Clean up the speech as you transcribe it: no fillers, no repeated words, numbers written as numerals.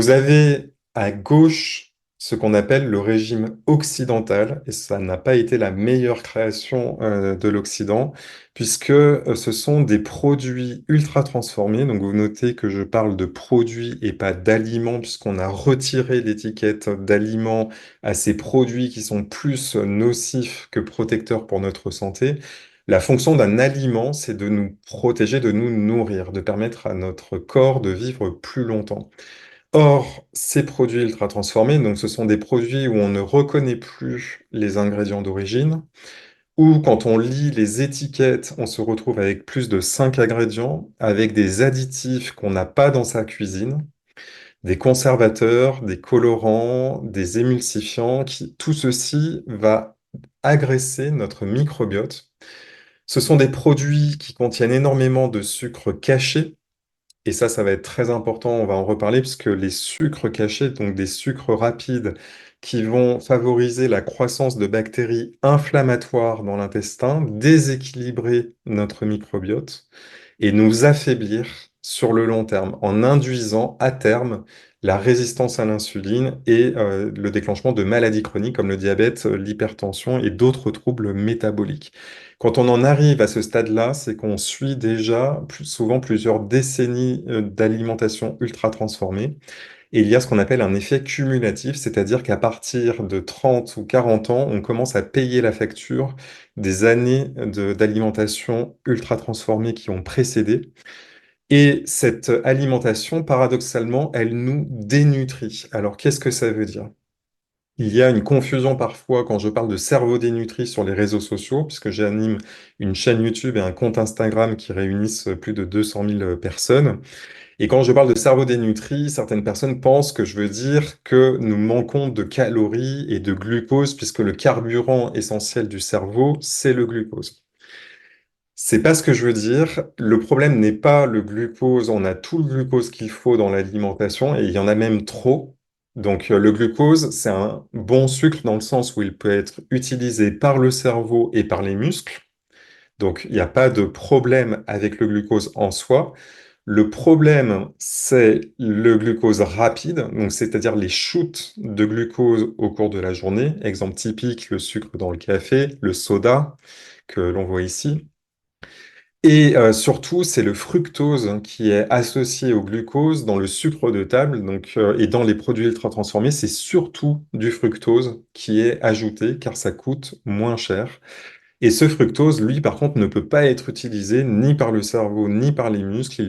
Vous avez à gauche ce qu'on appelle le régime occidental, et ça n'a pas été la meilleure création de l'Occident, puisque ce sont des produits ultra transformés. Donc vous notez que je parle de produits et pas d'aliments, puisqu'on a retiré l'étiquette d'aliments à ces produits qui sont plus nocifs que protecteurs pour notre santé. La fonction d'un aliment, c'est de nous protéger, de nous nourrir, de permettre à notre corps de vivre plus longtemps. Or, ces produits ultra transformés, donc ce sont des produits où on ne reconnaît plus les ingrédients d'origine, ou quand on lit les étiquettes, on se retrouve avec plus de 5 ingrédients, avec des additifs qu'on n'a pas dans sa cuisine, des conservateurs, des colorants, des émulsifiants, tout ceci va agresser notre microbiote. Ce sont des produits qui contiennent énormément de sucres cachés, et ça va être très important, on va en reparler, puisque les sucres cachés, donc des sucres rapides qui vont favoriser la croissance de bactéries inflammatoires dans l'intestin, déséquilibrer notre microbiote et nous affaiblir sur le long terme, en induisant à terme la résistance à l'insuline et le déclenchement de maladies chroniques comme le diabète, l'hypertension et d'autres troubles métaboliques. Quand on en arrive à ce stade-là, c'est qu'on suit déjà souvent plusieurs décennies d'alimentation ultra transformée. Et il y a ce qu'on appelle un effet cumulatif, c'est-à-dire qu'à partir de 30 ou 40 ans, on commence à payer la facture des années d'alimentation ultra transformée qui ont précédé. Et cette alimentation, paradoxalement, elle nous dénutrit. Alors, qu'est-ce que ça veut dire? Il y a une confusion parfois quand je parle de cerveau dénutri sur les réseaux sociaux, puisque j'anime une chaîne YouTube et un compte Instagram qui réunissent plus de 200 000 personnes. Et quand je parle de cerveau dénutri, certaines personnes pensent que je veux dire que nous manquons de calories et de glucose, puisque le carburant essentiel du cerveau, c'est le glucose. C'est pas ce que je veux dire. Le problème n'est pas le glucose. On a tout le glucose qu'il faut dans l'alimentation et il y en a même trop. Donc, le glucose, c'est un bon sucre dans le sens où il peut être utilisé par le cerveau et par les muscles. Donc, il n'y a pas de problème avec le glucose en soi. Le problème, c'est le glucose rapide, donc c'est-à-dire les shoots de glucose au cours de la journée. Exemple typique, le sucre dans le café, le soda que l'on voit ici. Et surtout, c'est le fructose qui est associé au glucose dans le sucre de table, donc, et dans les produits ultra transformés, c'est surtout du fructose qui est ajouté car ça coûte moins cher. Et ce fructose, lui, par contre, ne peut pas être utilisé ni par le cerveau ni par les muscles.